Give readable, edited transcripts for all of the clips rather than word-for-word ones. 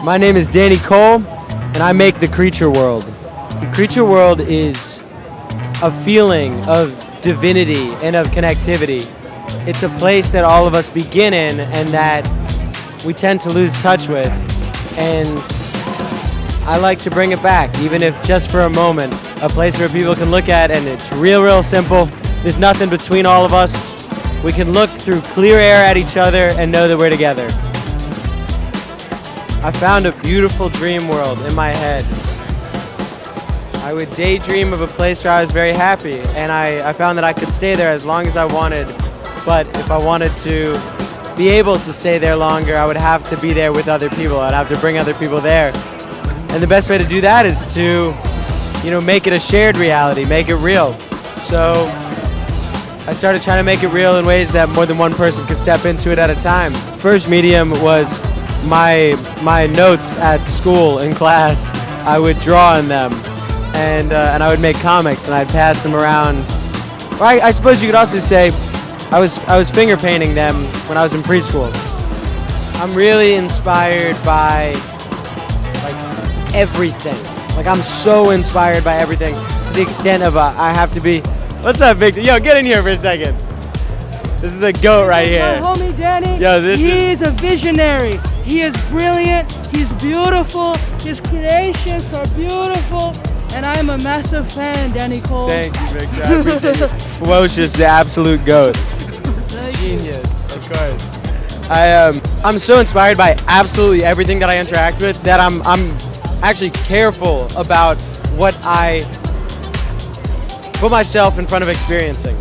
My name is Danny Cole, and I make the Creature World. The Creature World is a feeling of divinity and of connectivity. It's a place that all of us begin in and that we tend to lose touch with. And I like to bring it back, even if just for a moment. A place where people can look at and it's real simple. There's nothing between all of us. We can look through clear air at each other and know that we're together. I found a beautiful dream world in my head. I would daydream of a place where I was very happy, and I found that I could stay there as long as I wanted. But if I wanted to be able to stay there longer, I would have to be there with other people. I'd have to bring other people there. And the best way to do that is to, make it a shared reality, make it real. So I started trying to make it real in ways that more than one person could step into it at a time. First medium was my notes at school in class. I would draw in them, and I would make comics, and I'd pass them around. Or I suppose you could also say I was finger painting them when I was in preschool. I'm really inspired by everything. I'm so inspired by everything to the extent of I have to be. What's up, Victor? Yo, get in here for a second. This is the GOAT right here. My homie Danny. Yo, He's a visionary. He is brilliant. He's beautiful. His creations are beautiful. And I'm a massive fan, Danny Cole. Thank you, Victor. I appreciate it. Ferocious, the absolute GOAT. Genius, of course. I'm so inspired by absolutely everything that I interact with that I'm actually careful about what I put myself in front of experiencing.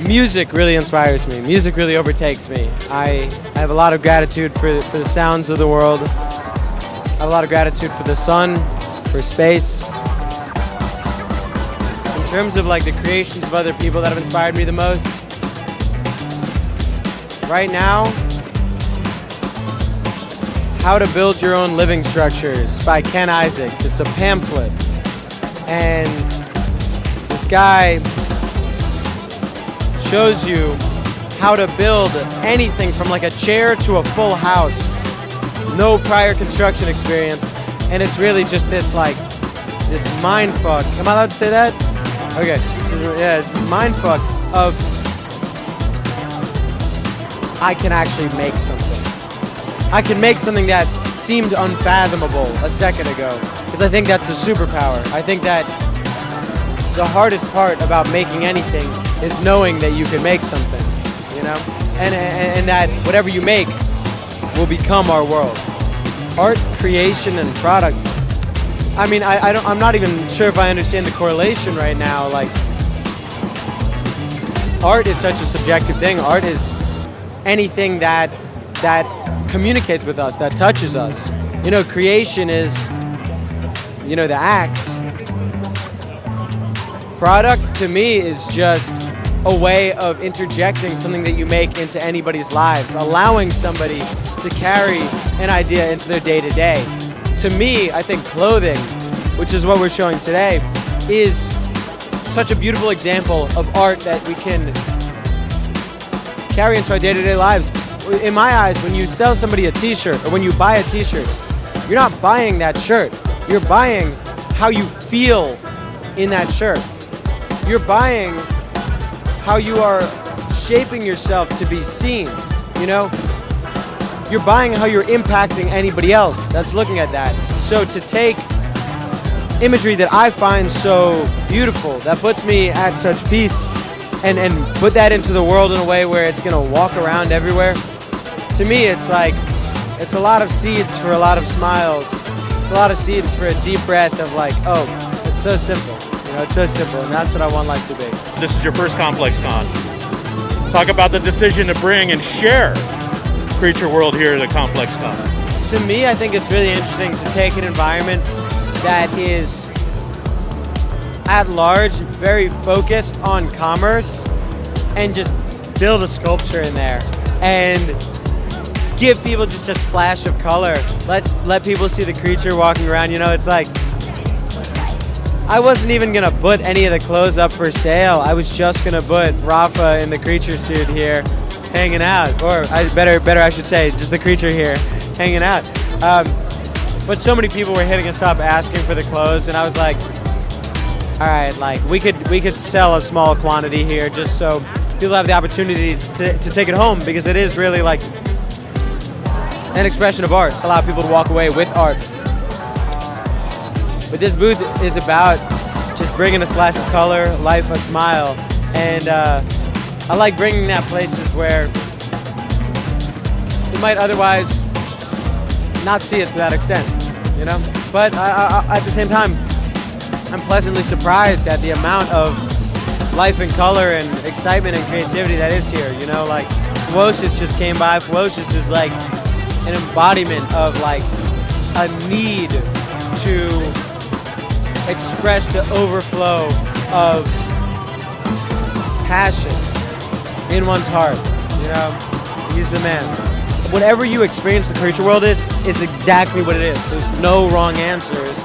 Music really inspires me. Music really overtakes me. I have a lot of gratitude for the sounds of the world. I have a lot of gratitude for the sun, for space. In terms of the creations of other people that have inspired me the most, right now, How to Build Your Own Living Structures by Ken Isaacs. It's a pamphlet. And this guy shows you how to build anything from a chair to a full house. No prior construction experience. And it's really just this mind fuck. Am I allowed to say that? Okay. It's this mind fuck of I can actually make something. I can make something that seemed unfathomable a second ago. Because I think that's a superpower. I think that the hardest part about making anything is knowing that you can make something, and that whatever you make will become our world. Art, creation, and product. I mean, I'm not even sure if I understand the correlation right now. Art is such a subjective thing. Art is anything that communicates with us, that touches us. Creation is, the act. Product, to me, is just a way of interjecting something that you make into anybody's lives, allowing somebody to carry an idea into their day-to-day. To me, I think clothing, which is what we're showing today, is such a beautiful example of art that we can carry into our day-to-day lives. In my eyes, when you sell somebody a t-shirt, or when you buy a t-shirt, you're not buying that shirt. You're buying how you feel in that shirt. You're buying how you are shaping yourself to be seen, You're buying how you're impacting anybody else that's looking at that. So to take imagery that I find so beautiful, that puts me at such peace, and put that into the world in a way where it's gonna walk around everywhere, to me it's a lot of seeds for a lot of smiles. It's a lot of seeds for a deep breath of oh, it's so simple. It's so simple, and that's what I want life to be. This is your first ComplexCon. Talk about the decision to bring and share Creature World here at the ComplexCon. To me, I think it's really interesting to take an environment that is at large very focused on commerce and just build a sculpture in there and give people just a splash of color. Let people see the creature walking around. It's I wasn't even gonna put any of the clothes up for sale. I was just gonna put Rafa in the creature suit here hanging out, or better I should say, just the creature here hanging out. But so many people were hitting us up asking for the clothes, and I was like, all right, like we could sell a small quantity here just so people have the opportunity to take it home, because it is really like an expression of art. It's allow people to walk away with art. But this booth is about just bringing a splash of color, life, a smile, and I like bringing that places where you might otherwise not see it to that extent, you know? But at the same time, I'm pleasantly surprised at the amount of life and color and excitement and creativity that is here, you know? Like, Ferocious just came by. Ferocious is like an embodiment of like a need to express the overflow of passion in one's heart, you know? He's the man. Whatever you experience the creature world is exactly what it is. There's no wrong answers.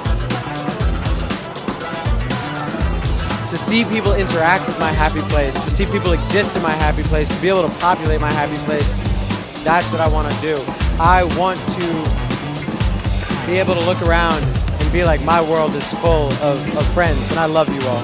To see people interact with my happy place, to see people exist in my happy place, to be able to populate my happy place, that's what I want to do. I want to be able to look around and be like, my world is full of friends, and I love you all.